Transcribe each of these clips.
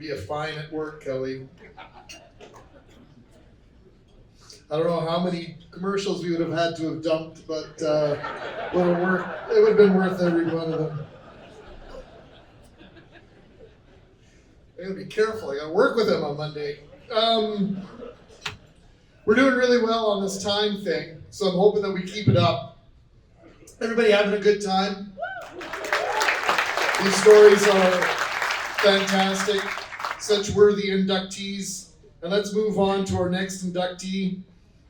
be a fine at work, Kelly. I don't know how many commercials we would have had to have dumped, but it would have been worth every one of them. I gotta be careful, I gotta work with him on Monday. We're doing really well on this time thing, so I'm hoping that we keep it up. Everybody having a good time? These stories are fantastic, such worthy inductees. And let's move on to our next inductee,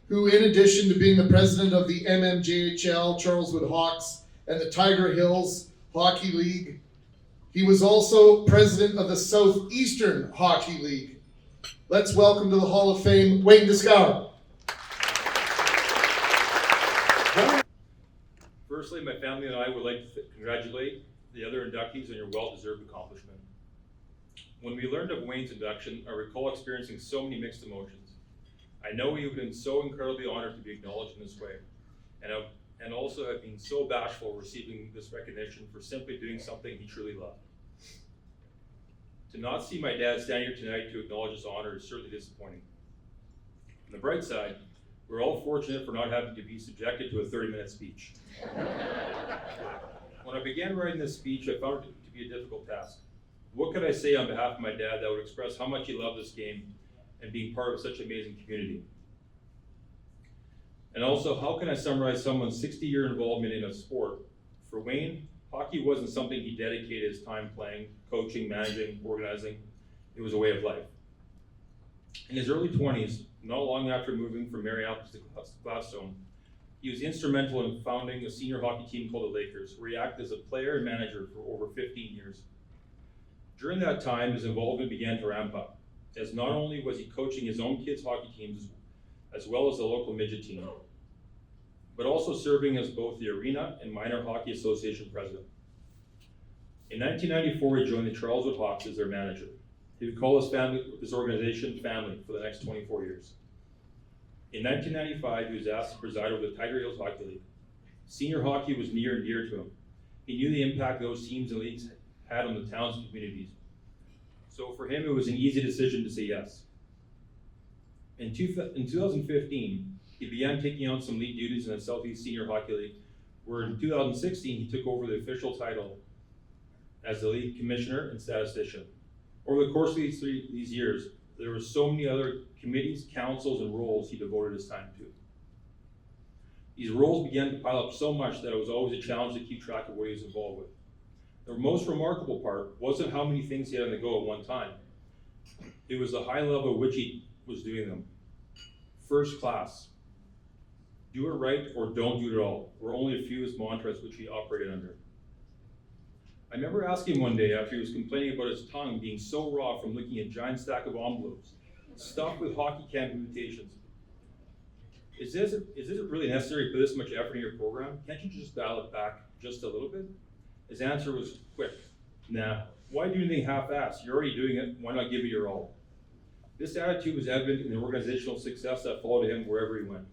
who in addition to being the president of the MMJHL Charleswood Hawks and the Tiger Hills Hockey League, he was also president of the Southeastern Hockey League. Let's welcome to the Hall of Fame, Wayne Discow. Firstly, my family and I would like to congratulate the other inductees on your well-deserved accomplishment. When we learned of Wayne's induction, I recall experiencing so many mixed emotions. I know you've been so incredibly honored to be acknowledged in this way, and also have been so bashful receiving this recognition for simply doing something he truly loved. To not see my dad stand here tonight to acknowledge this honor is certainly disappointing. On the bright side, we're all fortunate for not having to be subjected to a 30-minute speech. When I began writing this speech, I found it to be a difficult task. What could I say on behalf of my dad that would express how much he loved this game and being part of such an amazing community? And also, how can I summarize someone's 60-year involvement in a sport? For Wayne, hockey wasn't something he dedicated his time playing, coaching, managing, organizing. It was a way of life. In his early 20s, not long after moving from Minneapolis to Gladstone, he was instrumental in founding a senior hockey team called the Lakers, where he acted as a player and manager for over 15 years. During that time, his involvement began to ramp up, as not only was he coaching his own kids' hockey teams, as well as the local midget team, but also serving as both the Arena and Minor Hockey Association president. In 1994, he joined the Charleswood Hawks as their manager. He would call his organization family for the next 24 years. In 1995, he was asked to preside over the Tiger Hills Hockey League. Senior hockey was near and dear to him. He knew the impact those teams and leagues had on the towns and communities. So for him, it was an easy decision to say yes. In 2015, he began taking on some league duties in the Southeast Senior Hockey League, where in 2016, he took over the official title as the league commissioner and statistician. Over the course of these years, there were so many other committees, councils, and roles he devoted his time to. These roles began to pile up so much that it was always a challenge to keep track of what he was involved with. The most remarkable part wasn't how many things he had on the go at one time. It was the high level at which he was doing them. First class. Do it right or don't do it at all were only a few of his mantras which he operated under. I remember asking him one day after he was complaining about his tongue being so raw from licking a giant stack of envelopes, stuffed with hockey camp invitations. Is it really necessary to put this much effort in your program? Can't you just dial it back just a little bit? His answer was quick. Nah, why do anything half-assed? You're already doing it, why not give it your all? This attitude was evident in the organizational success that followed him wherever he went.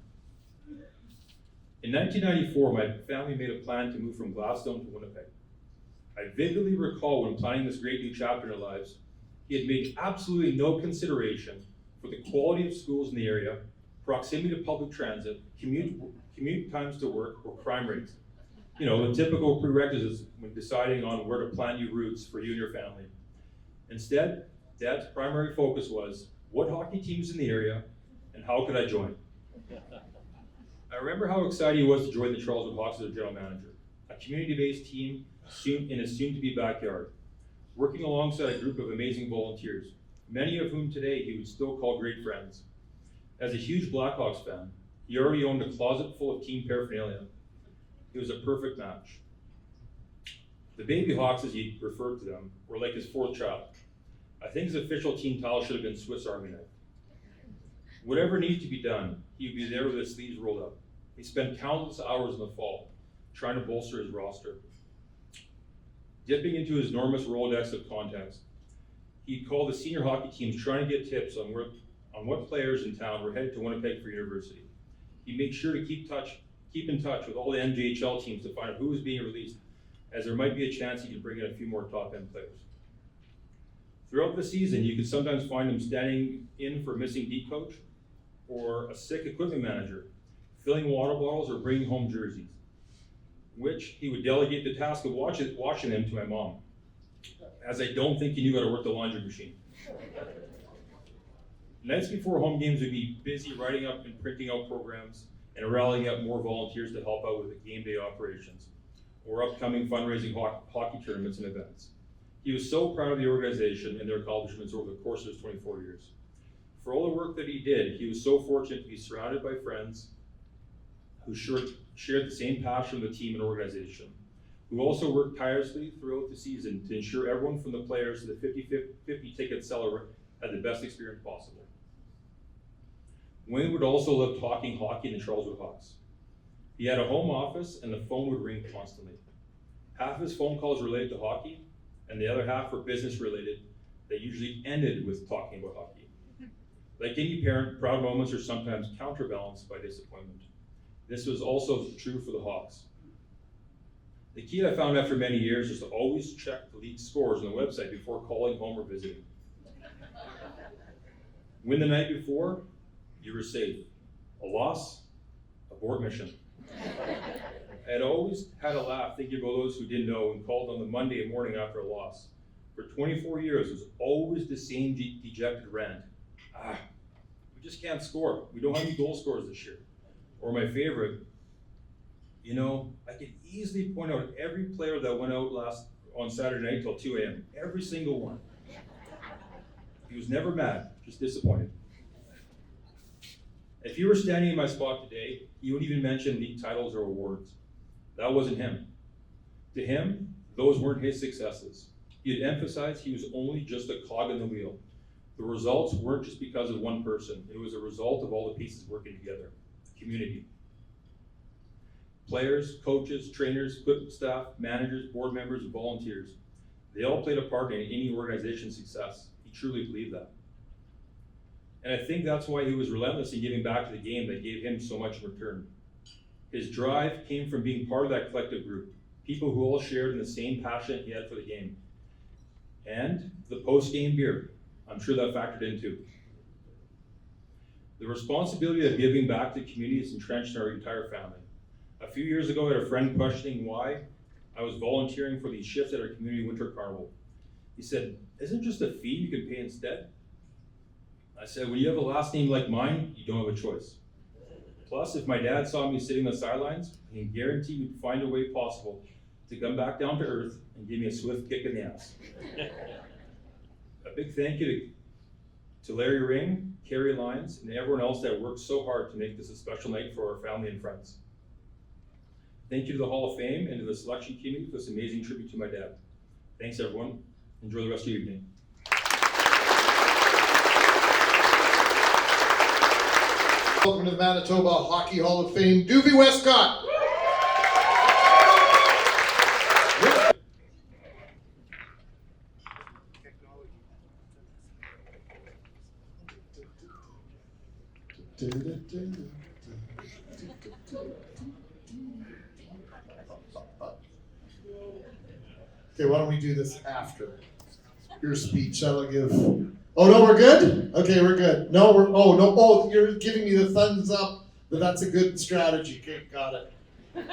In 1994, my family made a plan to move from Gladstone to Winnipeg. I vividly recall when planning this great new chapter in our lives, he had made absolutely no consideration for the quality of schools in the area, proximity to public transit, commute times to work, or crime rates. You know, the typical prerequisites when deciding on where to plan new routes for you and your family. Instead, Dad's primary focus was, what hockey teams in the area, and how could I join? I remember how excited he was to join the Charleswood Hawks as a general manager, a community-based team in his soon-to-be backyard, working alongside a group of amazing volunteers, many of whom today he would still call great friends. As a huge Blackhawks fan, he already owned a closet full of team paraphernalia. It was a perfect match. The Baby Hawks, as he referred to them, were like his fourth child. I think his official team title should have been Swiss Army knife. Whatever needed to be done, he would be there with his sleeves rolled up. He spent countless hours in the fall trying to bolster his roster. Dipping into his enormous Rolodex of contacts, he'd call the senior hockey teams trying to get tips on what players in town were headed to Winnipeg for university. He'd make sure to keep in touch with all the MJHL teams to find out who was being released, as there might be a chance he could bring in a few more top-end players. Throughout the season, you could sometimes find him standing in for a missing D coach or a sick equipment manager, filling water bottles or bringing home jerseys, which he would delegate the task of washing them to my mom, as I don't think he knew how to work the laundry machine. Nights before home games, we'd be busy writing up and printing out programs and rallying up more volunteers to help out with the game day operations or upcoming fundraising hockey tournaments and events. He was so proud of the organization and their accomplishments over the course of his 24 years. For all the work that he did, he was so fortunate to be surrounded by friends who shared the same passion for the team and organization, who also worked tirelessly throughout the season to ensure everyone from the players to the 50-50 ticket seller had the best experience possible. Wayne would also love talking hockey in the Charleswood Hawks. He had a home office and the phone would ring constantly. Half of his phone calls related to hockey and the other half were business related that usually ended with talking about hockey. Like any parent, proud moments are sometimes counterbalanced by disappointment. This was also true for the Hawks. The key I found after many years is to always check the league scores on the website before calling home or visiting. Win the night before, you were safe. A loss, abort mission. I had always had a laugh thinking about those who didn't know and called on the Monday morning after a loss. For 24 years, it was always the same dejected rant. We just can't score. We don't have any goal scorers this year. Or my favorite, I could easily point out every player that went out on Saturday night till 2 a.m. Every single one. He was never mad, just disappointed. If you were standing in my spot today, he wouldn't even mention league titles or awards. That wasn't him. To him, those weren't his successes. He had emphasized he was only just a cog in the wheel. The results weren't just because of one person. It was a result of all the pieces working together. Community. Players, coaches, trainers, equipment staff, managers, board members, and volunteers. They all played a part in any organization's success. He truly believed that. And I think that's why he was relentless in giving back to the game that gave him so much in return. His drive came from being part of that collective group, people who all shared in the same passion he had for the game. And the post-game beer, I'm sure that factored in too. The responsibility of giving back to the community is entrenched in our entire family. A few years ago, I had a friend questioning why I was volunteering for these shifts at our community winter carnival. He said, "Isn't just a fee you can pay instead?" I said, "When you have a last name like mine, you don't have a choice. Plus, if my dad saw me sitting on the sidelines, I can guarantee he'd find a way possible to come back down to earth and give me a swift kick in the ass." A big thank you to Larry Ring, Carrie Lyons, and everyone else that worked so hard to make this a special night for our family and friends. Thank you to the Hall of Fame and to the selection committee for this amazing tribute to my dad. Thanks everyone. Enjoy the rest of your evening. Welcome to the Manitoba Hockey Hall of Fame, Doovie Westcott. Okay, why don't we do this after your speech? That'll give. Oh no, we're good? Okay, we're good. No, you're giving me the thumbs up, but that's a good strategy. Okay, got it.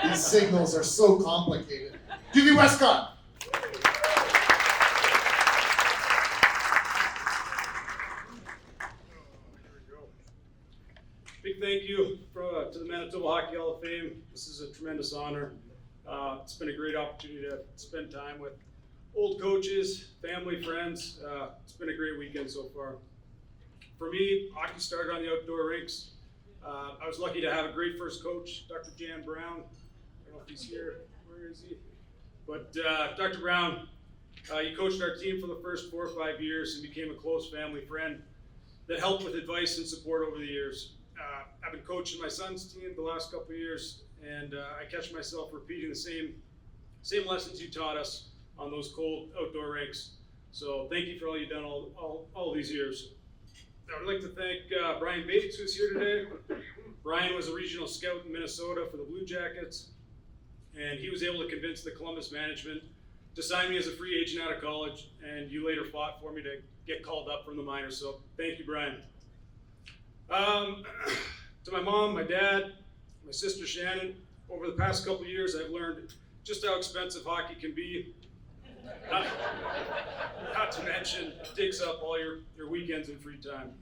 These signals are so complicated. Doovie Westcott. Big thank you to the Manitoba Hockey Hall of Fame. This is a tremendous honor. It's been a great opportunity to spend time with old coaches, family, friends. It's been a great weekend so far. For me, hockey started on the outdoor rinks. I was lucky to have a great first coach, Dr. Jan Brown. I don't know if he's here. Where is he? But Dr. Brown, he coached our team for the first 4 or 5 years and became a close family friend that helped with advice and support over the years. I've been coaching my son's team the last couple of years, and I catch myself repeating the same lessons you taught us on those cold outdoor rinks. So thank you for all you've done all these years. I would like to thank Brian Bates, who's here today. Brian was a regional scout in Minnesota for the Blue Jackets, and he was able to convince the Columbus management to sign me as a free agent out of college, and you later fought for me to get called up from the minors. So thank you, Brian. To my mom, my dad, my sister Shannon, over the past couple of years, I've learned just how expensive hockey can be. Not to mention, it takes up all your weekends and free time.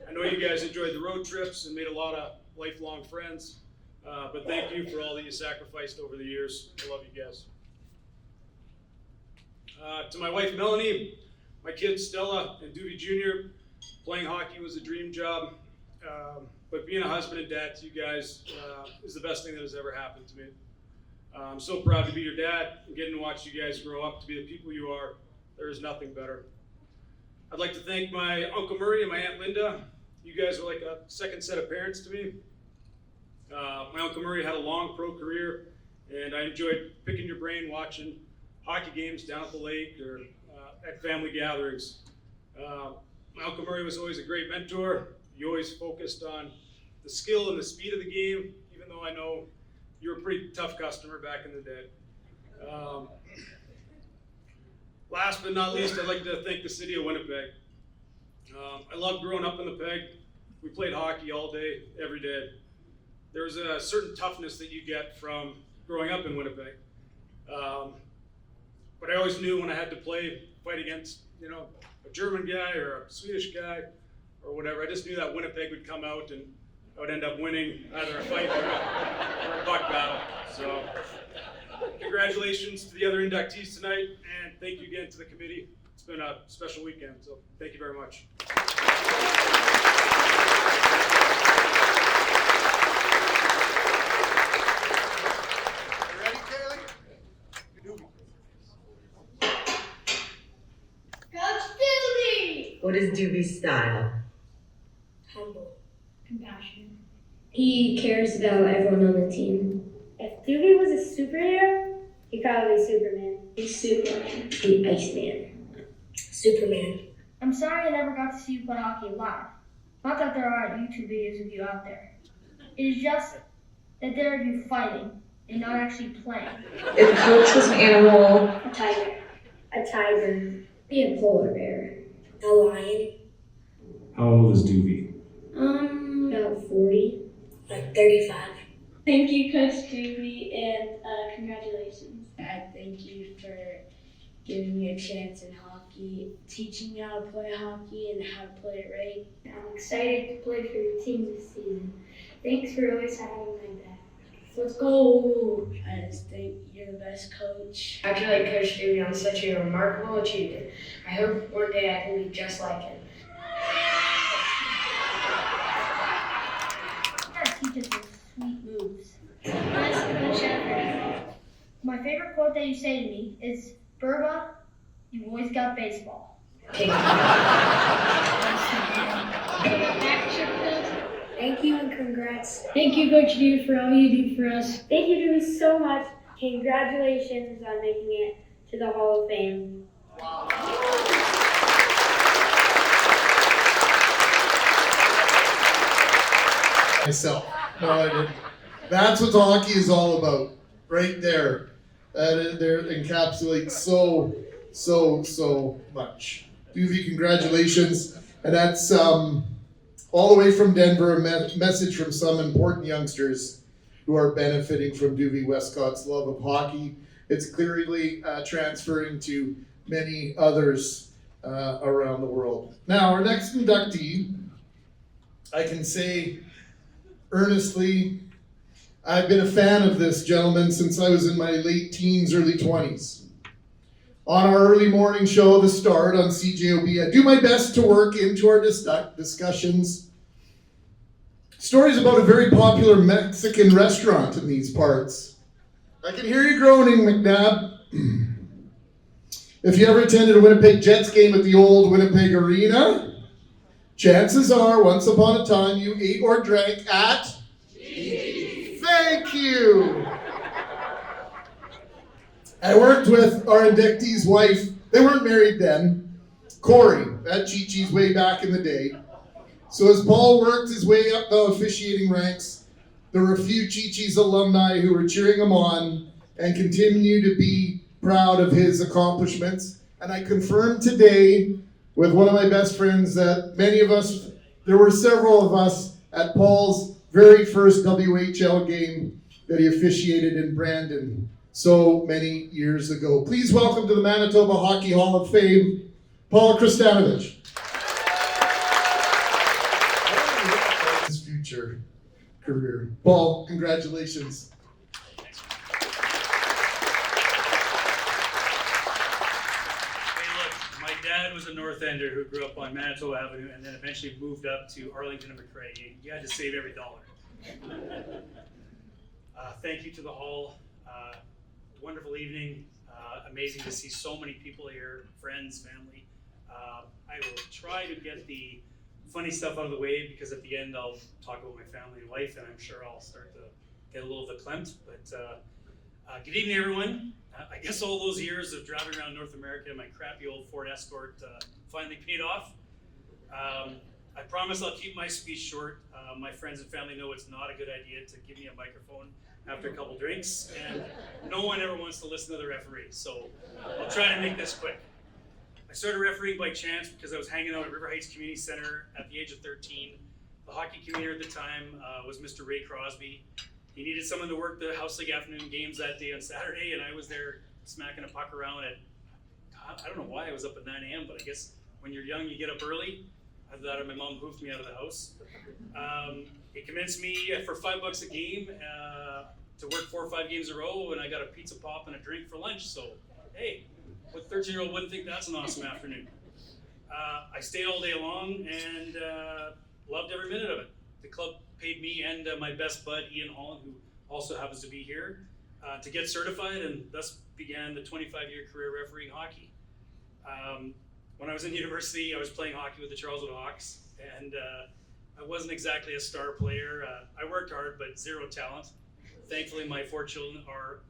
I know you guys enjoyed the road trips and made a lot of lifelong friends, but thank you for all that you sacrificed over the years. I love you guys. To my wife Melanie, my kids Stella and Doobie Jr., playing hockey was a dream job, but being a husband and dad to you guys is the best thing that has ever happened to me. I'm so proud to be your dad and getting to watch you guys grow up to be the people you are. There is nothing better. I'd like to thank my Uncle Murray and my Aunt Linda. You guys are like a second set of parents to me. My Uncle Murray had a long pro career, and I enjoyed picking your brain watching hockey games down at the lake or at family gatherings. My Uncle Murray was always a great mentor. He always focused on the skill and the speed of the game, even though I know you were a pretty tough customer back in the day. Last but not least, I'd like to thank the city of Winnipeg. I loved growing up in the Peg. We played hockey all day, every day. There's a certain toughness that you get from growing up in Winnipeg. But I always knew when I had to fight against, a German guy or a Swedish guy or whatever, I just knew that Winnipeg would come out and I would end up winning either a fight or a puck battle. So congratulations to the other inductees tonight, and thank you again to the committee. It's been a special weekend, so thank you very much. Ready, Kaylee? Coach Doobie! What is Doobie's style? Humble. Compassionate. He cares about everyone on the team. If Doobie was a superhero, he'd probably be Superman. He's Superman. The Iceman. Superman. I'm sorry I never got to see you play hockey live. Not that there aren't YouTube videos of you out there. It is just that there are you fighting and not actually playing. If a coach was an animal, A tiger. A tiger. Be a polar bear. A lion. How old is Doobie? About 40. Like 35. Thank you, Coach Doobie, and congratulations. I thank you for giving me a chance in hockey, teaching me how to play hockey and how to play it right. I'm excited to play for your team this season. Thanks for always having my back. Let's go! I just think you're the best coach. I feel like Coach Doobie on such a remarkable achievement. I hope one day I can be just like him. Teach us some sweet moves. Nice, Coach. My favorite quote that you say to me is, "Burba, you've always got baseball." Thank you and congrats. Thank you, Coach Doobie, for all you do for us. Thank you, Doobie, so much. Congratulations on making it to the Hall of Fame. Myself. No, I didn't. That's what hockey is all about, right there. That there encapsulates so much. Doobie, congratulations. And that's all the way from Denver, a message from some important youngsters who are benefiting from Doobie Westcott's love of hockey. It's clearly transferring to many others around the world. Now, our next inductee, I can say earnestly, I've been a fan of this gentleman since I was in my late teens, early 20s. On our early morning show, The Start on CJOB, I do my best to work into our discussions stories about a very popular Mexican restaurant in these parts. I can hear you groaning, McNabb. If you ever attended a Winnipeg Jets game at the old Winnipeg Arena, chances are, once upon a time, you ate or drank at... Thank you! I worked with our inductee's wife. They weren't married then. Corey, at Chi-Chi's way back in the day. So as Paul worked his way up the officiating ranks, there were a few Chi-Chi's alumni who were cheering him on and continue to be proud of his accomplishments. And I confirmed today with one of my best friends that many of us, there were several of us at Paul's very first WHL game that he officiated in Brandon so many years ago. Please welcome to the Manitoba Hockey Hall of Fame, Paul Kristanovich. His future career. Paul, congratulations. My dad was a North Ender who grew up on Manitoba Avenue and then eventually moved up to Arlington and McRae. You had to save every dollar. Thank you to the Hall. Wonderful evening. Amazing to see so many people here, friends, family. I will try to get the funny stuff out of the way because at the end I'll talk about my family and life, and I'm sure I'll start to get a little verklempt. But good evening, everyone. I guess all those years of driving around North America in my crappy old Ford Escort finally paid off. I promise I'll keep my speech short. My friends and family know it's not a good idea to give me a microphone after a couple drinks, and no one ever wants to listen to the referee, so I'll try to make this quick. I started refereeing by chance because I was hanging out at River Heights Community Center at the age of 13. The hockey commissioner at the time was Mr. Ray Crosby. He needed someone to work the House League afternoon games that day on Saturday, and I was there smacking a puck around at, I don't know why I was up at 9 a.m., but I guess when you're young, you get up early. Either that or my mom hoofed me out of the house. He convinced me for $5 a game to work 4 or 5 games in a row, and I got a pizza pop and a drink for lunch. So, hey, what 13-year-old wouldn't think that's an awesome afternoon? I stayed all day long and loved every minute of it. The club paid me and my best bud, Ian Holland, who also happens to be here, to get certified, and thus began the 25-year career refereeing hockey. When I was in university, I was playing hockey with the Charleswood Hawks, and I wasn't exactly a star player. I worked hard, but zero talent. Thankfully, my 4 children are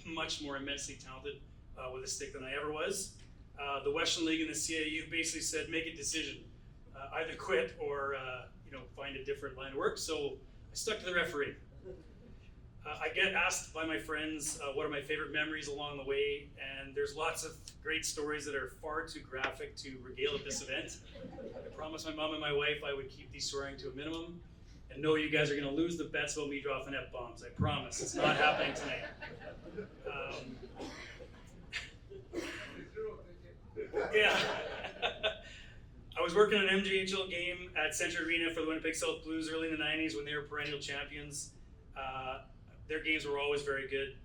much more immensely talented with a stick than I ever was. The Western League and the CAU basically said, make a decision, either quit or find a different line of work. So I stuck to the referee. I get asked by my friends what are my favorite memories along the way, and there's lots of great stories that are far too graphic to regale at this event. I promised my mom and my wife I would keep these swearing to a minimum, and know you guys are going to lose the bets about me dropping F-bombs. I promise. It's not happening tonight. Yeah. I was working an MJHL game at Century Arena for the Winnipeg South Blues early in the 90s when they were perennial champions. Their games were always very good.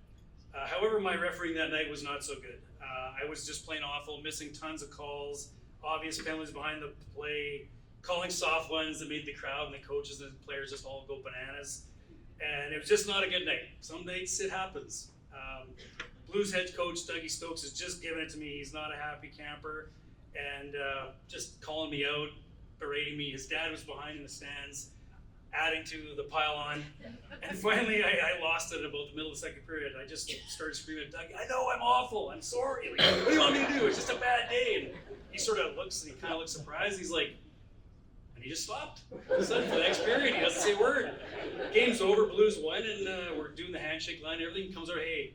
However, my refereeing that night was not so good. I was just plain awful, missing tons of calls, obvious penalties behind the play, calling soft ones that made the crowd and the coaches and the players just all go bananas. And it was just not a good night. Some nights it happens. Blues head coach Dougie Stokes has just given it to me. He's not a happy camper, and just calling me out, berating me. His dad was behind in the stands, adding to the pile on. And finally, I lost it about the middle of the second period. I just started screaming at Dougie, I know I'm awful, I'm sorry. Like, what do you want me to do? It's just a bad day. And he sort of looks, and he kind of looks surprised. He's like, and he just stopped. All of a sudden, for the next period, he doesn't say a word. Game's over, Blues won, and we're doing the handshake line. Everything comes out, hey,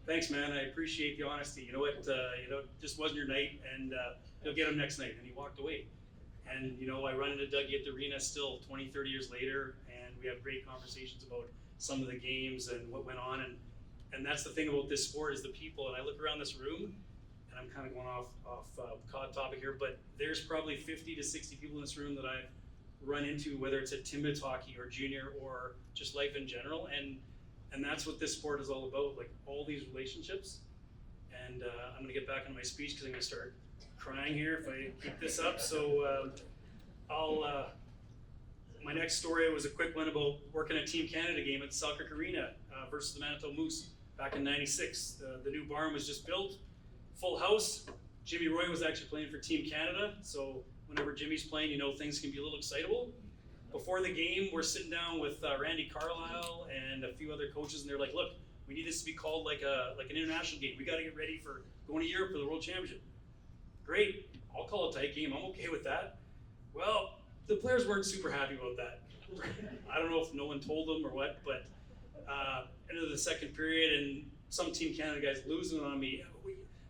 thanks, man. I appreciate the honesty. You know what? Just wasn't your night, and you'll get him next night. And he walked away. And, I run into Dougie at the arena still 20, 30 years later, and we have great conversations about some of the games and what went on. And that's the thing about this sport is the people. And I look around this room, and I'm kind of going off topic here, but there's probably 50 to 60 people in this room that I've run into, whether it's at Timbits hockey or junior or just life in general. And that's what this sport is all about, like all these relationships. And I'm gonna get back on my speech because I'm gonna start crying here if I keep this up. So my next story was a quick one about working a Team Canada game at the Selkirk Arena versus the Manitoba Moose back in '96. The new barn was just built, full house. Jimmy Roy was actually playing for Team Canada. So whenever Jimmy's playing, things can be a little excitable. Before the game, we're sitting down with Randy Carlisle and a few other coaches, and they're like, look, we need this to be called like an international game. We got to get ready for going to Europe for the World Championship. Great, I'll call a tight game. I'm okay with that. Well, the players weren't super happy about that. I don't know if no one told them or what, but into the second period, and some Team Canada guys losing on me.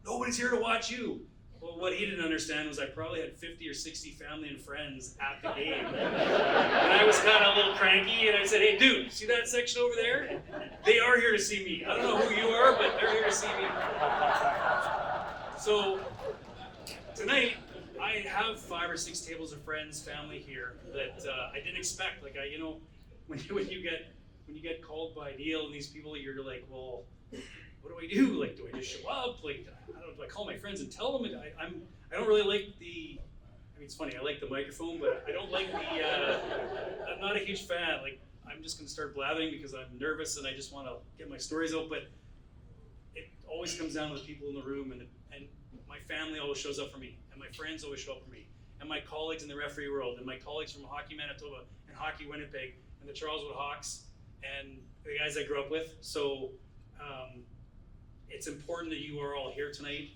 Nobody's here to watch you. Well, what he didn't understand was I probably had 50 or 60 family and friends at the game. And I was kind of a little cranky, and I said, hey, dude, see that section over there? They are here to see me. I don't know who you are, but they're here to see me. So tonight, I have 5 or 6 tables of friends, family here that I didn't expect. Like, when you get called by Neil and these people, you're like, well, what do I do? Like, do I just show up? Like, do I call my friends and tell them? I don't really like the. I mean, it's funny. I like the microphone, but I don't like the. I'm not a huge fan. Like, I'm just gonna start blathering because I'm nervous and I just want to get my stories out. But it always comes down to the people in the room, and my family always shows up for me, and my friends always show up for me, and my colleagues in the referee world, and my colleagues from Hockey Manitoba and Hockey Winnipeg, and the Charleswood Hawks, and the guys I grew up with. So. It's important that you are all here tonight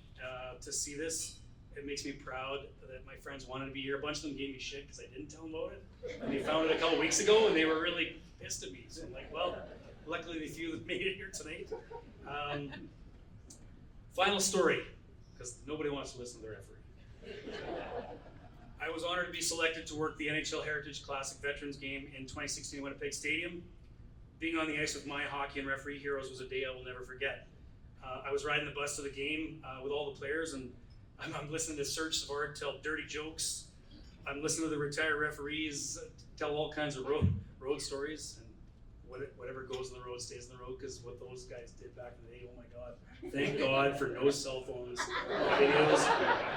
to see this. It makes me proud that my friends wanted to be here. A bunch of them gave me shit because I didn't tell them about it. And they found it a couple weeks ago and they were really pissed at me. So I'm like, well, luckily the few that made it here tonight. Final story, because nobody wants to listen to the referee. I was honored to be selected to work the NHL Heritage Classic Veterans Game in 2016 Winnipeg Stadium. Being on the ice with my hockey and referee heroes was a day I will never forget. I was riding the bus to the game with all the players, and I'm listening to Serge Savard tell dirty jokes. I'm listening to the retired referees tell all kinds of road stories, and whatever goes on the road stays on the road, because what those guys did back in the day, oh my God. Thank God for no cell phones, videos,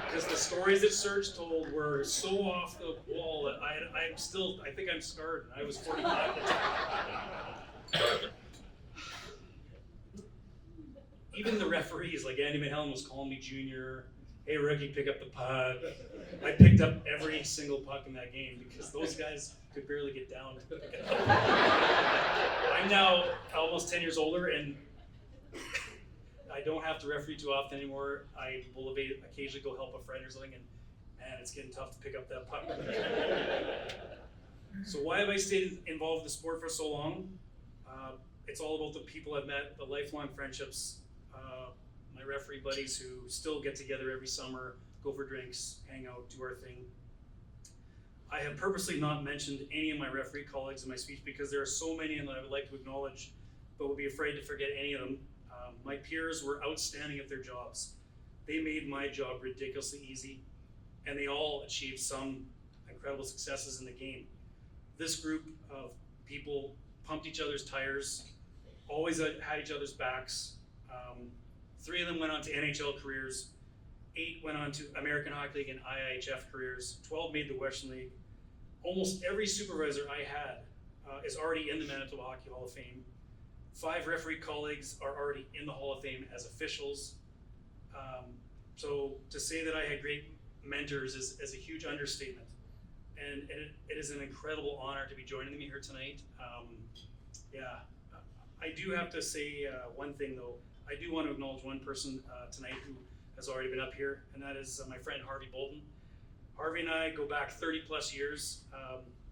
because the stories that Serge told were so off the wall that I think I'm scarred. I was 45 at the time. Even the referees, like Andy Mahalen was calling me junior. Hey, rookie, pick up the puck. I picked up every single puck in that game because those guys could barely get down. I'm now almost 10 years older, and I don't have to referee too often anymore. I will occasionally go help a friend or something, and it's getting tough to pick up that puck. So why have I stayed involved in the sport for so long? It's all about the people I've met, the lifelong friendships, my referee buddies who still get together every summer, go for drinks, hang out, do our thing. I have purposely not mentioned any of my referee colleagues in my speech because there are so many that I would like to acknowledge, but would be afraid to forget any of them. My peers were outstanding at their jobs. They made my job ridiculously easy, and they all achieved some incredible successes in the game. This group of people pumped each other's tires, always had each other's backs. 3 of them went on to NHL careers, 8 went on to American Hockey League and IIHF careers, 12 made the Western League. Almost every supervisor I had is already in the Manitoba Hockey Hall of Fame. 5 referee colleagues are already in the Hall of Fame as officials. So to say that I had great mentors is a huge understatement. And it is an incredible honor to be joining them here tonight. I do have to say one thing though. I do want to acknowledge one person tonight who has already been up here, and that is my friend Harvey Bolton. Harvey and I go back 30 plus years.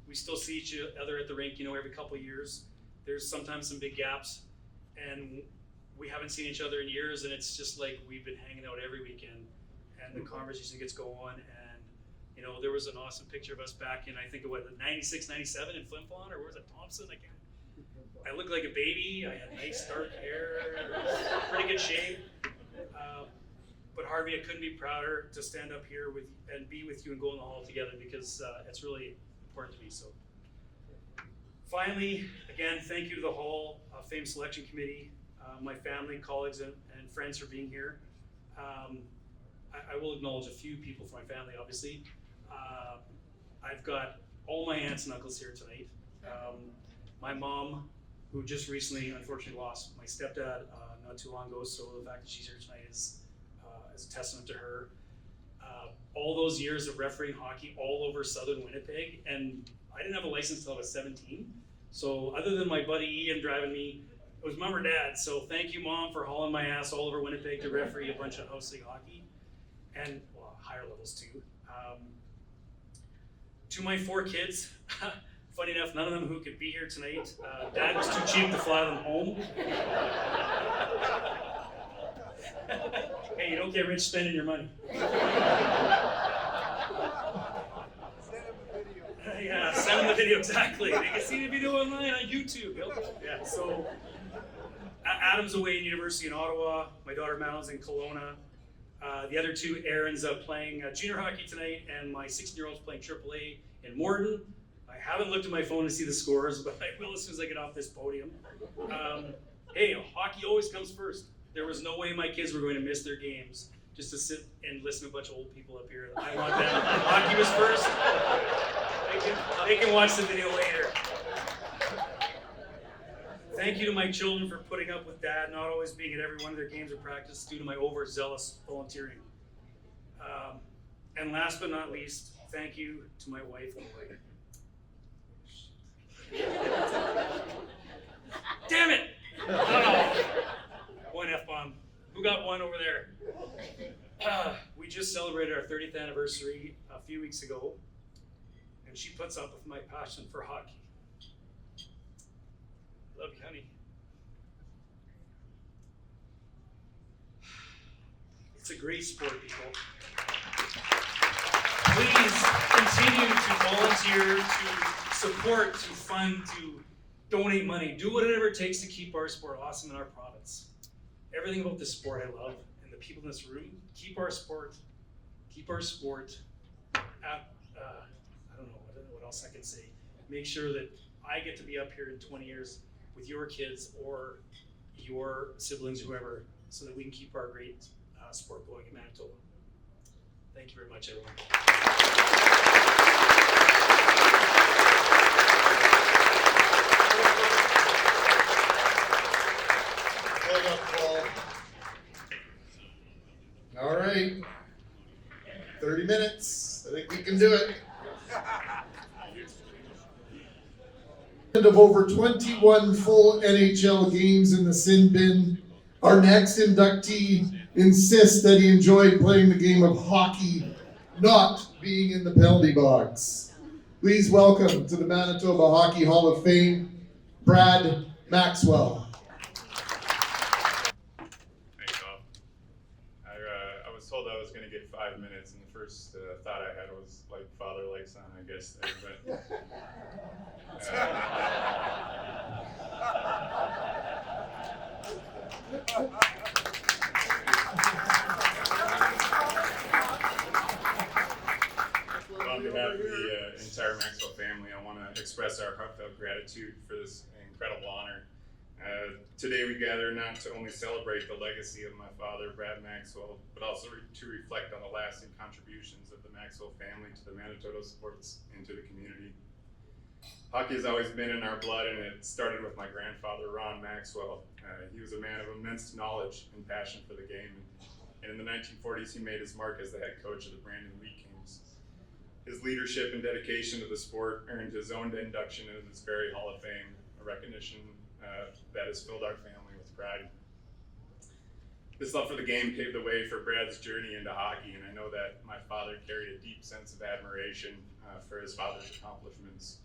We still see each other at the rink, every couple of years. There's sometimes some big gaps, and we haven't seen each other in years, and it's just like we've been hanging out every weekend, and the conversation gets going. And there was an awesome picture of us back in, I think, 96, 97 in Flin Flon, or was it Thompson? I looked like a baby. I had nice dark hair, pretty good shape. But Harvey, I couldn't be prouder to stand up here and be with you and go in the hall together, because it's really important to me. So finally, again, thank you to the Hall of Fame Selection Committee, my family, colleagues, and friends for being here. I will acknowledge a few people from my family, obviously. I've got all my aunts and uncles here tonight. My mom, who just recently, unfortunately, lost my stepdad not too long ago, so the fact that she's here tonight is a testament to her. All those years of refereeing hockey all over southern Winnipeg, and I didn't have a license until I was 17. So other than my buddy Ian driving me, it was mom or dad. So thank you, Mom, for hauling my ass all over Winnipeg to referee a bunch of house league hockey, and higher levels too. To my 4 kids, funny enough, none of them who could be here tonight. Dad was too cheap to fly them home. Hey, you don't get rich spending your money. Yeah, send them the video, exactly. They can see the video online on YouTube. Yeah, so Adam's away in University in Ottawa. My daughter Madeline's in Kelowna. The other two, Aaron's playing junior hockey tonight, and my 16-year-old's playing AAA in Morton. I haven't looked at my phone to see the scores, but I will as soon as I get off this podium. Hey, hockey always comes first. There was no way my kids were going to miss their games just to sit and listen to a bunch of old people up here. I want them. Hockey was first. They can watch the video later. Thank you to my children for putting up with Dad not always being at every one of their games or practice due to my overzealous volunteering. And last but not least, thank you to my wife, Lloyd. Damn it! Oh, one F-bomb. Who got one over there? We just celebrated our 30th anniversary a few weeks ago, and she puts up with my passion for hockey. Love you, honey. It's a great sport, people. Please continue to volunteer, to support, to fund, to donate money. Do whatever it takes to keep our sport awesome in our province. Everything about this sport I love, and the people in this room, keep our sport at, I don't know what else I can say. Make sure that I get to be up here in 20 years with your kids or your siblings, whoever, so that we can keep our great sport going in Manitoba. Thank you very much, everyone. Hold up, Paul. All right. 30 minutes. I think we can do it. Of over 21 full NHL games in the sin bin, our next inductee insists that he enjoyed playing the game of hockey, not being in the penalty box. Please welcome to the Manitoba Hockey Hall of Fame, Brad Maxwell. Thanks, Bob. I was told I was going to get 5 minutes, and the first thought I had was like father, like son, I guess. There, but on behalf of the entire Maxwell family, I want to express our heartfelt gratitude for this incredible honor. Today we gather not to only celebrate the legacy of my father, Brad Maxwell, but also to reflect on the lasting contributions of the Maxwell family to the Manitoba sports and to the community. Hockey has always been in our blood, and it started with my grandfather, Ron Maxwell. He was a man of immense knowledge and passion for the game, and in the 1940s he made his mark as the head coach of the Brandon Wheat Kings. His leadership and dedication to the sport earned his own induction into this very Hall of Fame, a recognition that has filled our family with pride. This love for the game paved the way for Brad's journey into hockey, and I know that my father carried a deep sense of admiration for his father's accomplishments.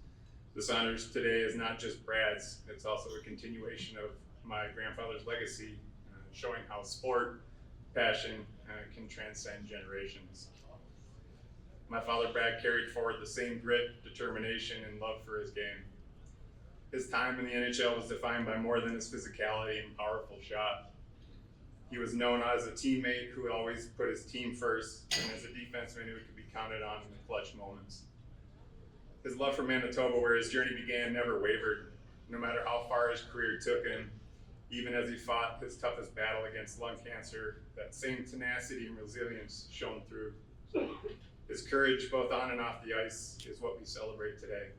This honor today is not just Brad's, it's also a continuation of my grandfather's legacy, showing how sport, passion can transcend generations. My father, Brad, carried forward the same grit, determination, and love for his game. His time in the NHL was defined by more than his physicality and powerful shot. He was known as a teammate who always put his team first, and as a defenseman who could be counted on in the clutch moments. His love for Manitoba, where his journey began, never wavered, no matter how far his career took him. Even as he fought his toughest battle against lung cancer, that same tenacity and resilience shone through. His courage, both on and off the ice, is what we celebrate today.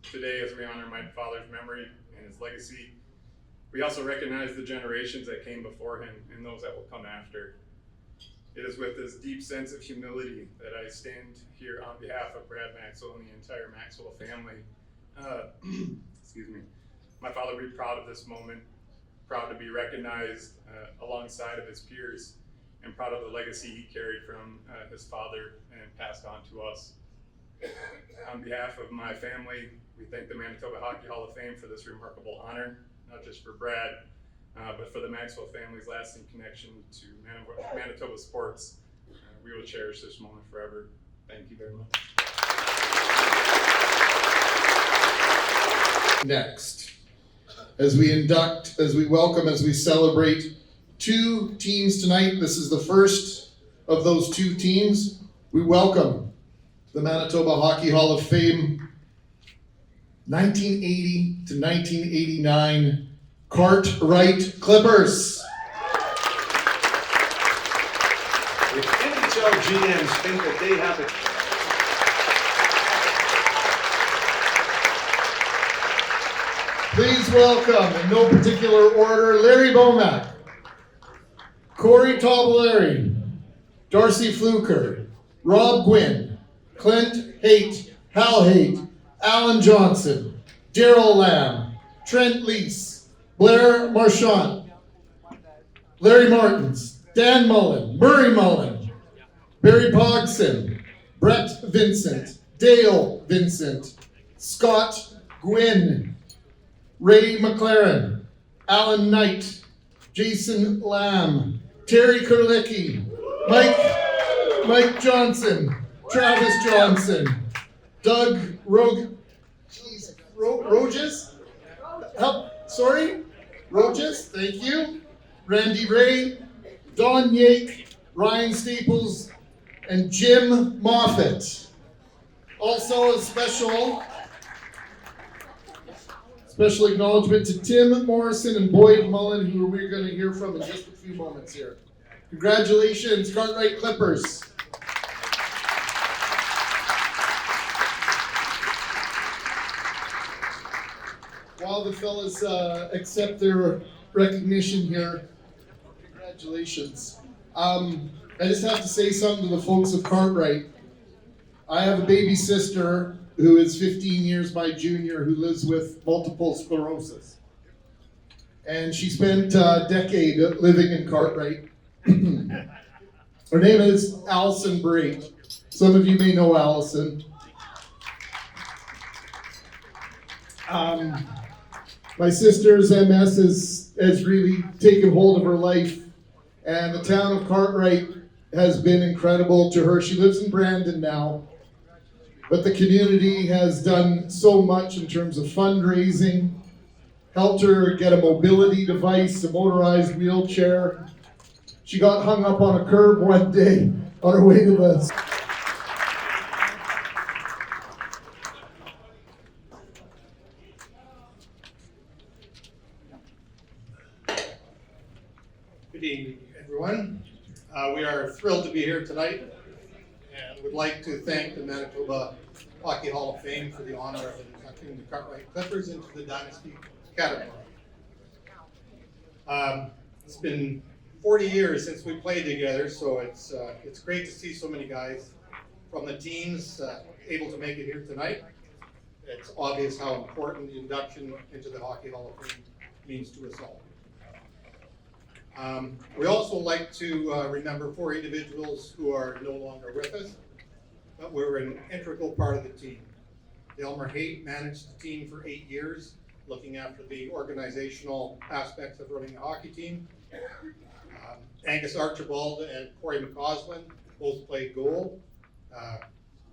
Today, as we honor my father's memory and his legacy, we also recognize the generations that came before him and those that will come after. It is with this deep sense of humility that I stand here on behalf of Brad Maxwell and the entire Maxwell family. Excuse me. My father would be proud of this moment, proud to be recognized alongside of his peers, and proud of the legacy he carried from his father and passed on to us. On behalf of my family, we thank the Manitoba Hockey Hall of Fame for this remarkable honor, not just for Brad, but for the Maxwell family's lasting connection to Manitoba sports, we will cherish this moment forever. Thank you very much. Next, as we induct, as we welcome, as we celebrate 2 teams tonight, this is the first of those 2 teams. We welcome the Manitoba Hockey Hall of Fame 1980 to 1989 Cartwright Clippers. If NHL GMs think that they have it. Please welcome, in no particular order, Larry Bomack, Corey Tobolari, Darcy Fluker, Rob Gwynn, Clint Haight, Hal Haight, Alan Johnson, Daryl Lamb, Trent Lease, Blair Marchant, Larry Martins, Dan Mullen, Murray Mullen, Barry Pogson, Brett Vincent, Dale Vincent, Scott Gwynn, Ray McLaren, Alan Knight, Jason Lamb, Terry Kurlicki, Mike Johnson, Travis Johnson, Doug Roges? Roges, thank you. Randy Ray, Don Yake, Ryan Staples, and Jim Moffat. Also a special acknowledgement to Tim Morrison and Boyd Mullen, who we're going to hear from in just a few moments here. Congratulations, Cartwright Clippers. While the fellas accept their recognition here, congratulations. I just have to say something to the folks of Cartwright. I have a baby sister who is 15 years my junior, who lives with multiple sclerosis. And she spent a decade living in Cartwright. Her name is Allison Brate. Some of you may know Allison. My sister's MS has really taken hold of her life, and the town of Cartwright has been incredible to her. She lives in Brandon now. But the community has done so much in terms of fundraising, helped her get a mobility device, a motorized wheelchair. She got hung up on a curb one day on her way to the... Good evening, everyone. We are thrilled to be here tonight, and would like to thank the Manitoba Hockey Hall of Fame for the honor of inducting the Cartwright Clippers into the Dynasty category. It's been 40 years since we played together, so it's great to see so many guys from the teams able to make it here tonight. It's obvious how important the induction into the Hockey Hall of Fame means to us all. We also like to remember 4 individuals who are no longer with us, but were an integral part of the team. Delmer Haight managed the team for 8 years, looking after the organizational aspects of running a hockey team. Angus Archibald and Corey McCausland both played goal.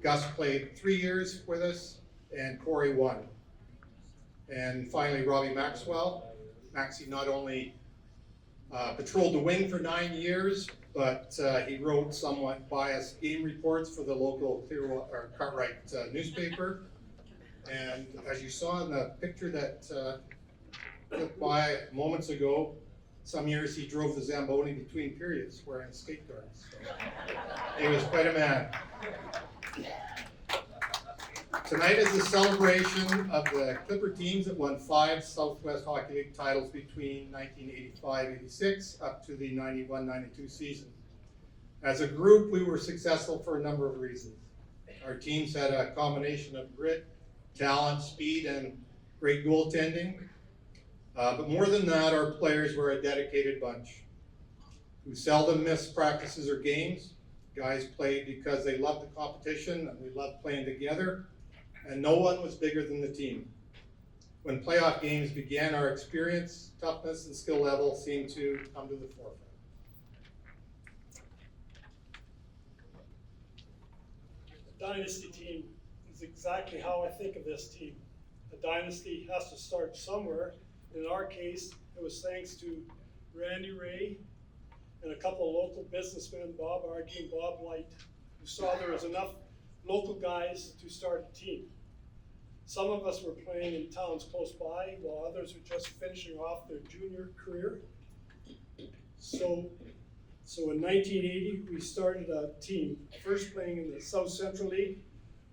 Gus played 3 years with us, and Corey 1. And finally, Robbie Maxwell. Maxie not only patrolled the wing for 9 years, but he wrote somewhat biased game reports for the local Cartwright newspaper. And as you saw in the picture that took by moments ago, some years he drove the Zamboni between periods wearing skate guards. So he was quite a man. Tonight is a celebration of the Clipper teams that won 5 Southwest Hockey League titles between 1985-86 up to the 91-92 season. As a group, we were successful for a number of reasons. Our teams had a combination of grit, talent, speed, and great goaltending. But more than that, our players were a dedicated bunch who seldom missed practices or games. Guys played because they loved the competition and we loved playing together. And no one was bigger than the team. When playoff games began, our experience, toughness, and skill level seemed to come to the forefront. The dynasty team is exactly how I think of this team. A dynasty has to start somewhere. In our case, it was thanks to Randy Ray and a couple of local businessmen, Bob Argy and Bob Light, who saw there was enough local guys to start a team. Some of us were playing in towns close by, while others were just finishing off their junior career. So in 1980, we started a team, first playing in the South Central League,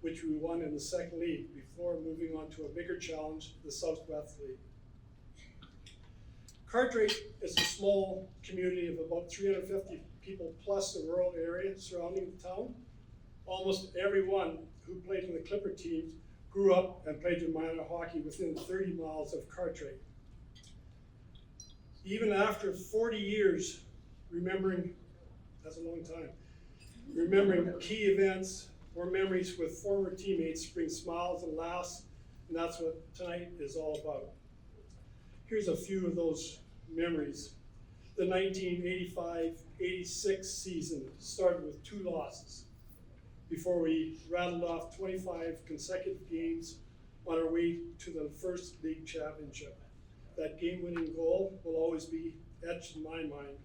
which we won in the second league, before moving on to a bigger challenge, the Southwest League. Cartwright is a small community of about 350 people plus the rural area surrounding the town. Almost everyone who played in the Clipper teams grew up and played in minor hockey within 30 miles of Cartwright. Even after 40 years, remembering, that's a long time, remembering key events or memories with former teammates bring smiles and laughs, and that's what tonight is all about. Here's a few of those memories. The 1985-86 season started with 2 losses before we rattled off 25 consecutive games on our way to the first league championship. That game-winning goal will always be etched in my mind.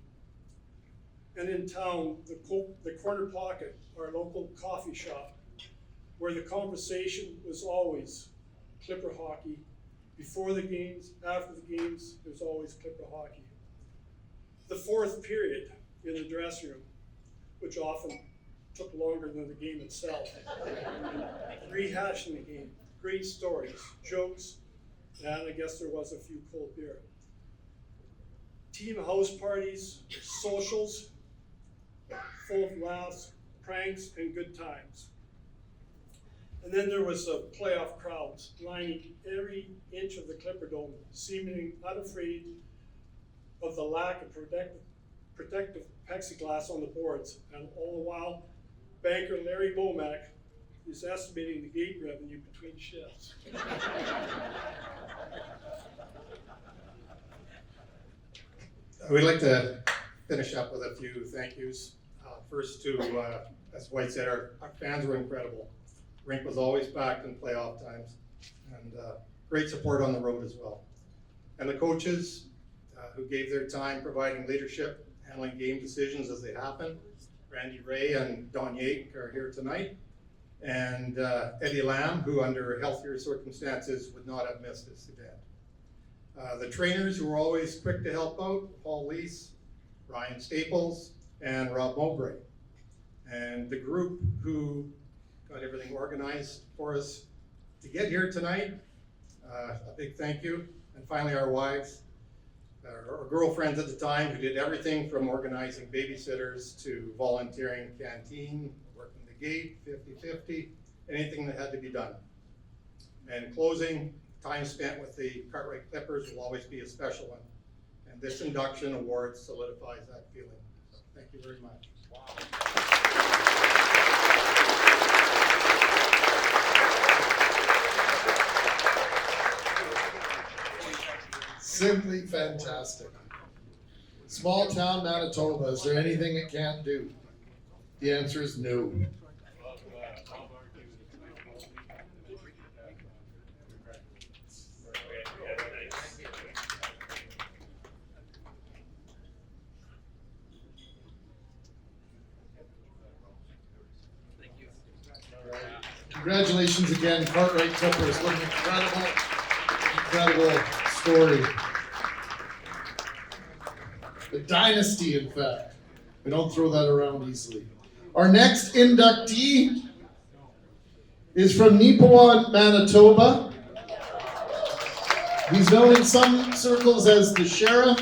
And in town, the Corner Pocket, our local coffee shop, where the conversation was always Clipper hockey. Before the games, after the games, there's always Clipper hockey. The fourth period in the dressing room, which often took longer than the game itself. Rehashing the game, great stories, jokes, and I guess there was a few cold beer. Team house parties, socials, full of laughs, pranks, and good times. And then there was a playoff crowds lining every inch of the Clipper Dome, seemingly unafraid of the lack of protective plexiglass on the boards. And all the while, banker Larry Bomack is estimating the gate revenue between shifts. We'd like to finish up with a few thank yous. First to, as White said, our fans were incredible. Rink was always packed in playoff times, and great support on the road as well. And the coaches who gave their time providing leadership, handling game decisions as they happen. Randy Ray and Don Yake are here tonight. And Eddie Lamb, who under healthier circumstances would not have missed this event. The trainers who were always quick to help out, Paul Lease, Ryan Staples, and Rob Mowbray. And the group who got everything organized for us to get here tonight, a big thank you. And finally, our wives, our girlfriends at the time, who did everything from organizing babysitters to volunteering canteen, working the gate, 50-50, anything that had to be done. And in closing, time spent with the Cartwright Clippers will always be a special one. And this induction award solidifies that feeling. So thank you very much. Wow. Simply fantastic. Small town Manitoba, is there anything it can't do? The answer is no. Congratulations again, Cartwright Clippers. What an incredible story. The dynasty, in fact. We don't throw that around easily. Our next inductee is from Neepawa, Manitoba. He's known in some circles as the sheriff.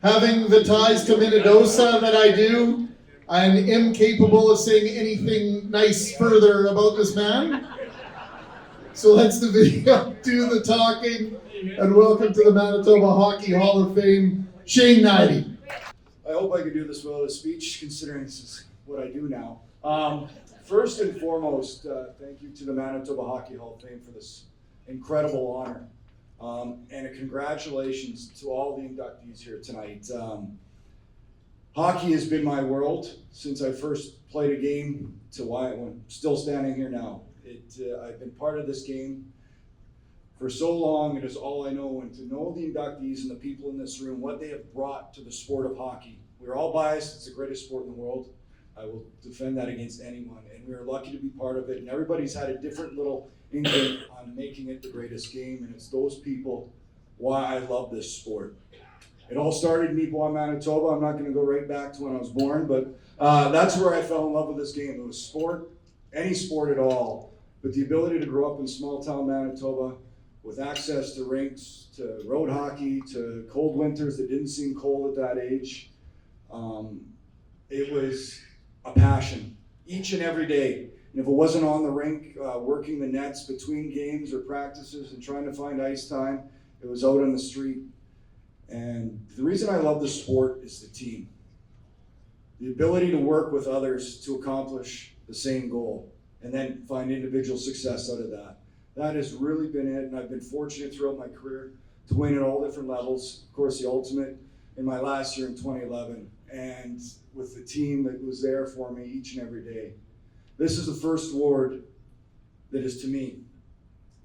Having the ties to Minnedosa that I do, I'm incapable of saying anything nice further about this man. So let's the video do the talking, and welcome to the Manitoba Hockey Hall of Fame, Shane Knighty. I hope I can do this without a speech, considering this is what I do now. First and foremost, thank you to the Manitoba Hockey Hall of Fame for this incredible honor. And a congratulations to all the inductees here tonight. Hockey has been my world since I first played a game to why I'm still standing here now. I've been part of this game for so long. It is all I know, and to know the inductees and the people in this room, what they have brought to the sport of hockey. We're all biased, it's the greatest sport in the world. I will defend that against anyone, and we are lucky to be part of it, and everybody's had a different little inkling on making it the greatest game, and it's those people why I love this sport. It all started in Manitoba, Manitoba. I'm not going to go right back to when I was born, but that's where I fell in love with this game. It was sport, any sport at all, but the ability to grow up in small town Manitoba with access to rinks, to road hockey, to cold winters that didn't seem cold at that age, it was a passion each and every day. And if it wasn't on the rink, working the nets between games or practices and trying to find ice time, it was out on the street. And the reason I love the sport is the team. The ability to work with others to accomplish the same goal and then find individual success out of that. That has really been it, and I've been fortunate throughout my career to win at all different levels. Of course, the ultimate in my last year in 2011, and with the team that was there for me each and every day. This is the first award that is to me,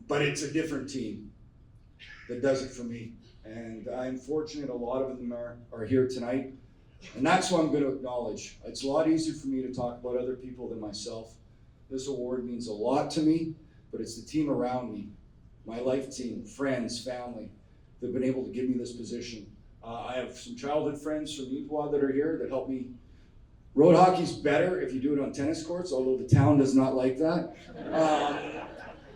but it's a different team that does it for me. And I'm fortunate a lot of them are here tonight, and that's what I'm going to acknowledge. It's a lot easier for me to talk about other people than myself. This award means a lot to me, but it's the team around me, my life team, friends, family, that have been able to give me this position. I have some childhood friends from Manitoba that are here that help me. Road hockey's better if you do it on tennis courts, although the town does not like that.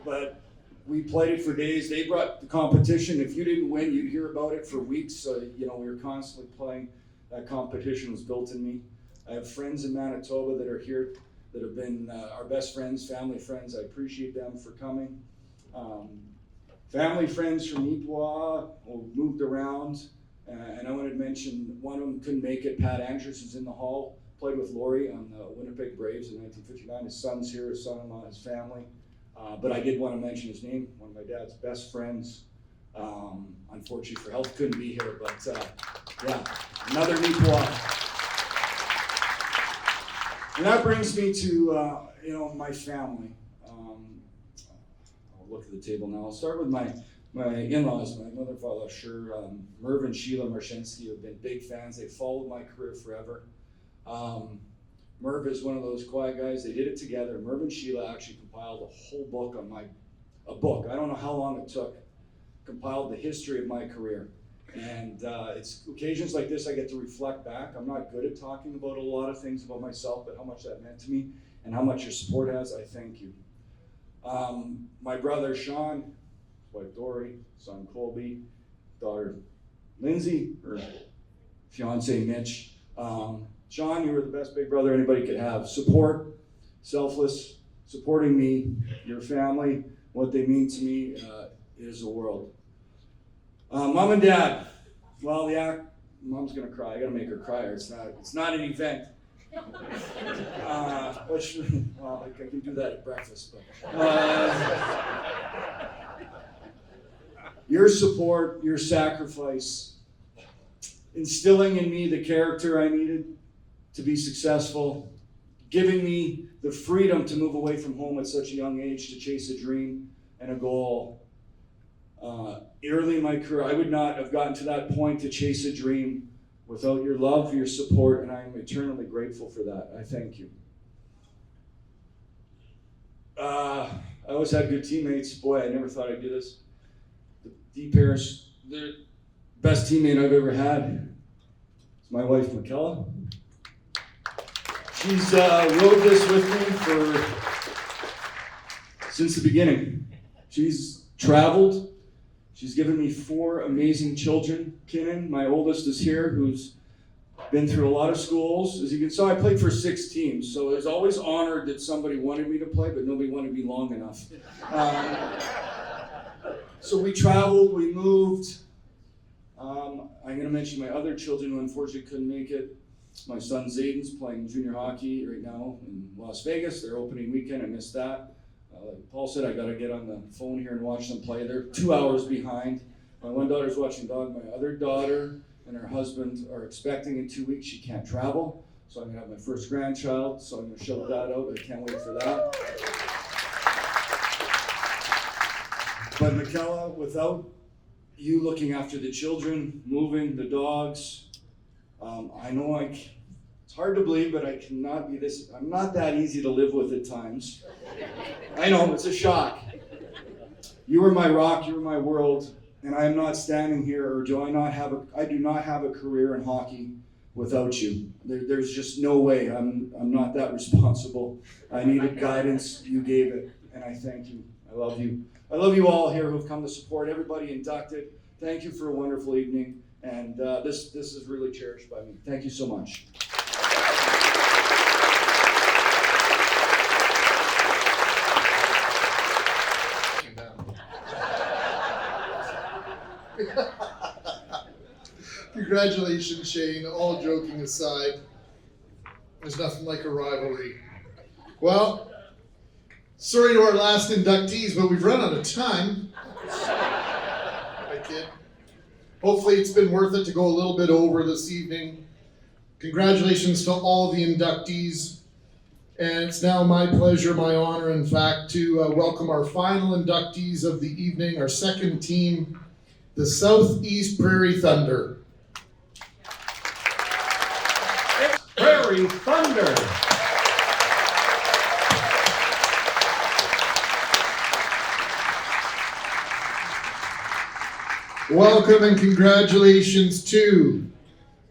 But we played it for days. They brought the competition. If you didn't win, you'd hear about it for weeks. We were constantly playing. That competition was built in me. I have friends in Manitoba that are here that have been our best friends, family friends. I appreciate them for coming. Family friends from Manitoba who moved around. And I wanted to mention one of them couldn't make it. Pat Andrews is in the hall. Played with Laurie on the Winnipeg Braves in 1959. His son's here, his son-in-law, his family. But I did want to mention his name, one of my dad's best friends. Unfortunately for health, couldn't be here, but yeah, another Manitoba. And that brings me to, my family. I'll look at the table now. I'll start with my in-laws, my mother, father, sure. Merv and Sheila Marshensky have been big fans. They've followed my career forever. Merv is one of those quiet guys. They did it together. Merv and Sheila actually compiled a whole book on a book. I don't know how long it took. Compiled the history of my career. And it's occasions like this I get to reflect back. I'm not good at talking about a lot of things about myself, but how much that meant to me and how much your support has, I thank you. My brother Sean, wife Dory, son Colby, daughter Lindsay, her fiance Mitch. Sean, you were the best big brother anybody could have. Support, selfless, supporting me, your family, what they mean to me is the world. Mom and Dad, well, Mom's gonna cry. I gotta make her cry. Or it's not an event. I can do that at breakfast. But your support, your sacrifice, instilling in me the character I needed to be successful, giving me the freedom to move away from home at such a young age to chase a dream and a goal. Early in my career, I would not have gotten to that point to chase a dream without your love, your support, and I am eternally grateful for that. I thank you. I always had good teammates. Boy, I never thought I'd do this. The D-pairs, the best teammate I've ever had is my wife, McKella. She's rode this with me since the beginning. She's traveled. She's given me 4 amazing children. Kinnan, my oldest, is here, who's been through a lot of schools. As you can see, I played for 6 teams, so I was always honored that somebody wanted me to play, but nobody wanted me long enough. So we traveled, we moved. I'm going to mention my other children who unfortunately couldn't make it. My son Zayden's playing junior hockey right now in Las Vegas. Their opening weekend, I missed that. like Paul said, I gotta get on the phone here and watch them play. They're 2 hours behind. My one daughter's watching dog. My other daughter and her husband are expecting in 2 weeks. She can't travel, so I'm gonna have my first grandchild, so I'm gonna show that out. I can't wait for that. But Michaela, without you looking after the children, moving the dogs, I know it's hard to believe, but I cannot be this, I'm not that easy to live with at times. I know, it's a shock. You were my rock, you were my world, and I am not standing here, or I do not have a career in hockey without you. There's just no way. I'm not that responsible. I needed guidance, you gave it, and I thank you. I love you. I love you all here who've come to support everybody inducted. Thank you for a wonderful evening, and this is really cherished by me. Thank you so much. Congratulations, Shane. All joking aside, there's nothing like a rivalry. Well, sorry to our last inductees, but we've run out of time. I kid. Hopefully it's been worth it to go a little bit over this evening. Congratulations to all the inductees. And it's now my pleasure, my honor, in fact, to welcome our final inductees of the evening, our second team, the Southeast Prairie Thunder. Prairie Thunder. Welcome and congratulations to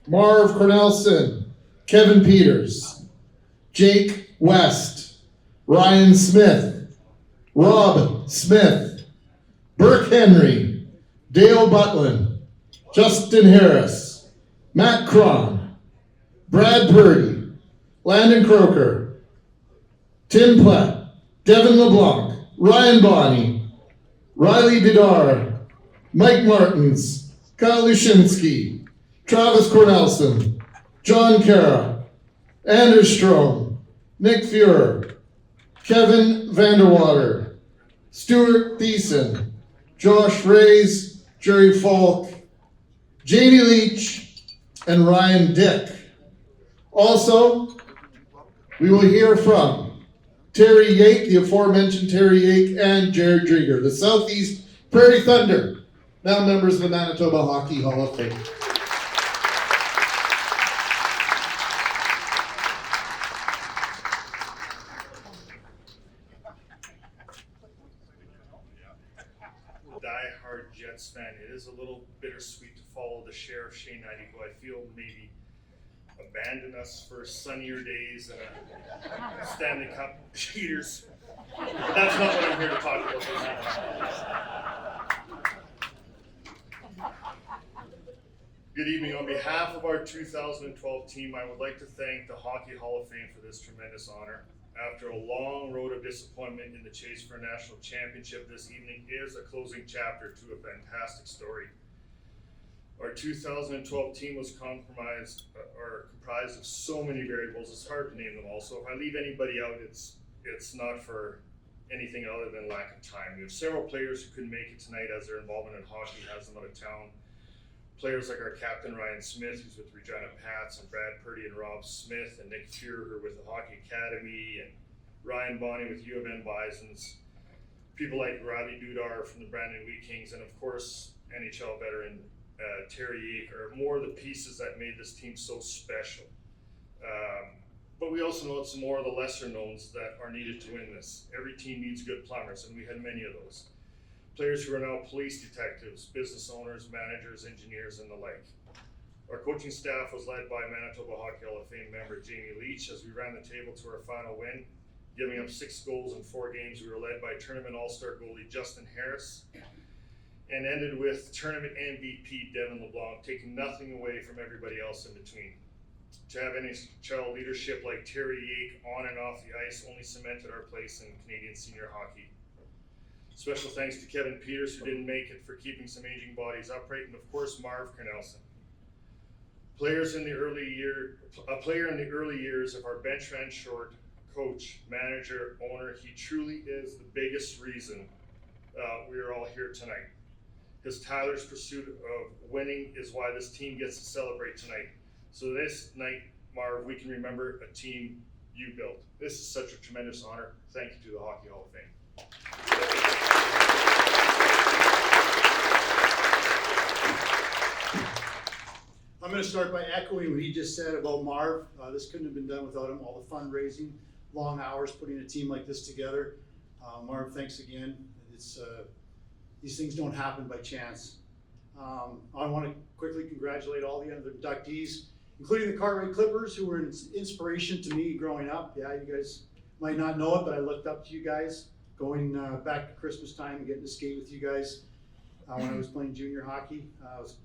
Marv Cornelson, Kevin Peters, Jake West, Ryan Smith, Rob Smith, Burke Henry, Dale Butlin, Justin Harris, Matt Cron, Brad Purdy, Landon Croker, Tim Platt, Devin LeBlanc, Ryan Bonney, Riley Didar, Mike Martins, Kyle Lushinsky, Travis Cornelson, John Cara, Anders Strom, Nick Fuhrer, Kevin Vanderwater, Stuart Thiessen, Josh Rays, Jerry Falk, Jamie Leach, and Ryan Dick. Also, we will hear from Terry Yake, the aforementioned Terry Yake, and Jared Drieger, the Southeast Prairie Thunder, now members of the Manitoba Hockey Hall of Fame. Die-hard Jets fan, it is a little bittersweet to follow the sheriff Shane Knighty, who I feel maybe abandoned us for sunnier days and a Stanley Cup cheaters. But that's not what I'm here to talk about tonight. Good evening. On behalf of our 2012 team, I would like to thank the Hockey Hall of Fame for this tremendous honor. After a long road of disappointment in the chase for a national championship, this evening is a closing chapter to a fantastic story. Our 2012 team was comprised of so many variables, it's hard to name them all. So if I leave anybody out, it's not for anything other than lack of time. We have several players who couldn't make it tonight as their involvement in hockey has them out of town. Players like our captain Ryan Smith, who's with Regina Pats, and Brad Purdy and Rob Smith, and Nick Fuhrer with the Hockey Academy, and Ryan Bonney with U of N Bisons. People like Riley Dudar from the Brandon Wheat Kings, and of course NHL veteran Terry Yake are more of the pieces that made this team so special. But we also know it's more of the lesser knowns that are needed to win this. Every team needs good plumbers, and we had many of those. Players who are now police detectives, business owners, managers, engineers, and the like. Our coaching staff was led by Manitoba Hockey Hall of Fame member Jamie Leach as we ran the table to our final win. Giving up 6 goals in 4 games, we were led by tournament all-star goalie Justin Harris and ended with tournament MVP Devin LeBlanc, taking nothing away from everybody else in between. To have NHL leadership like Terry Yake on and off the ice only cemented our place in Canadian senior hockey. Special thanks to Kevin Peters, who didn't make it, for keeping some aging bodies upright, and of course Marv Cornelson. A player in the early years, if our bench ran short, coach, manager, owner. He truly is the biggest reason we are all here tonight. His tireless pursuit of winning is why this team gets to celebrate tonight. So this night, Marv, we can remember a team you built. This is such a tremendous honor. Thank you to the Hockey Hall of Fame. I'm going to start by echoing what he just said about Marv. This couldn't have been done without him. All the fundraising, long hours putting a team like this together. Marv, thanks again. These things don't happen by chance. I want to quickly congratulate all the other inductees, including the Cartwright Clippers, who were an inspiration to me growing up. Yeah, you guys might not know it, but I looked up to you guys going back to Christmas time and getting to skate with you guys when I was playing junior hockey. It was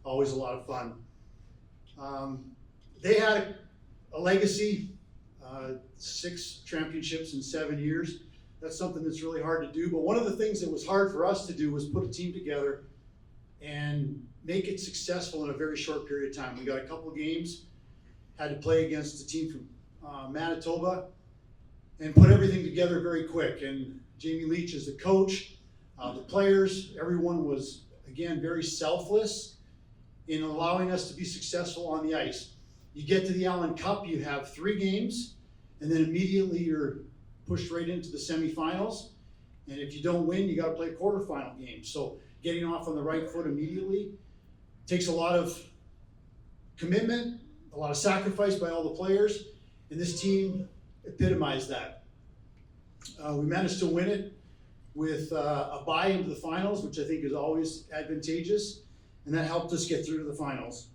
always a lot of fun. They had a legacy, 6 championships in 7 years. That's something that's really hard to do. But one of the things that was hard for us to do was put a team together and make it successful in a very short period of time. We got a couple of games, had to play against a team from Manitoba, and put everything together very quick. And Jamie Leach is the coach, the players, everyone was, again, very selfless in allowing us to be successful on the ice. You get to the Allen Cup, you have 3 games, and then immediately you're pushed right into the semifinals. And if you don't win, you got to play a quarterfinal game. So getting off on the right foot immediately takes a lot of commitment, a lot of sacrifice by all the players, and this team epitomized that. We managed to win it with a bye into the finals, which I think is always advantageous, and that helped us get through to the finals.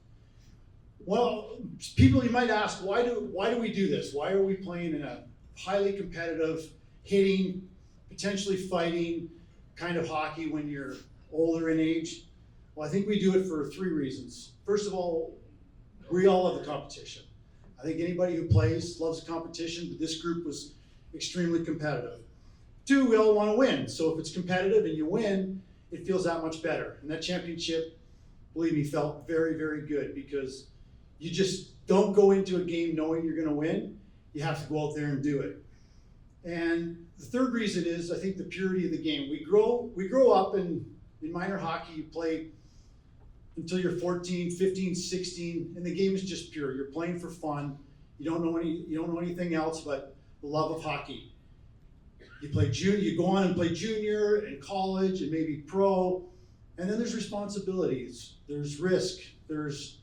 Well, people, you might ask, why do we do this? Why are we playing in a highly competitive, hitting, potentially fighting kind of hockey when you're older in age? Well, I think we do it for 3 reasons. First of all, we all love the competition. I think anybody who plays loves the competition, but this group was extremely competitive. 2, we all want to win. So if it's competitive and you win, it feels that much better. And that championship, believe me, felt very, very good because you just don't go into a game knowing you're going to win. You have to go out there and do it. And the 3rd reason is, I think, the purity of the game. We grow up in minor hockey, you play until you're 14, 15, 16, and the game is just pure. You're playing for fun. You don't know anything else but the love of hockey. You play junior, you go on and play junior and college and maybe pro, and then there's responsibilities, there's risk, there's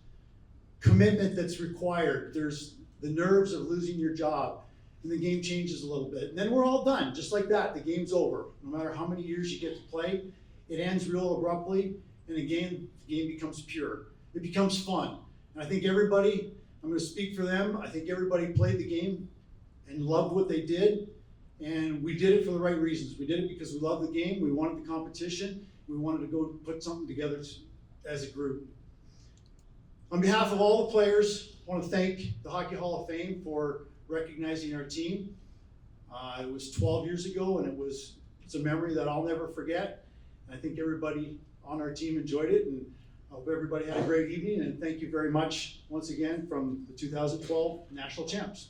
commitment that's required, there's the nerves of losing your job, and the game changes a little bit. And then we're all done, just like that, the game's over. No matter how many years you get to play, it ends real abruptly, and again, the game becomes pure. It becomes fun. And I think everybody, I'm going to speak for them, I think everybody played the game and loved what they did, and we did it for the right reasons. We did it because we loved the game, we wanted the competition, we wanted to go put something together as a group. On behalf of all the players, I want to thank the Hockey Hall of Fame for recognizing our team. It was 12 years ago, and it's a memory that I'll never forget. I think everybody on our team enjoyed it, and I hope everybody had a great evening, and thank you very much once again from the 2012 National Champs.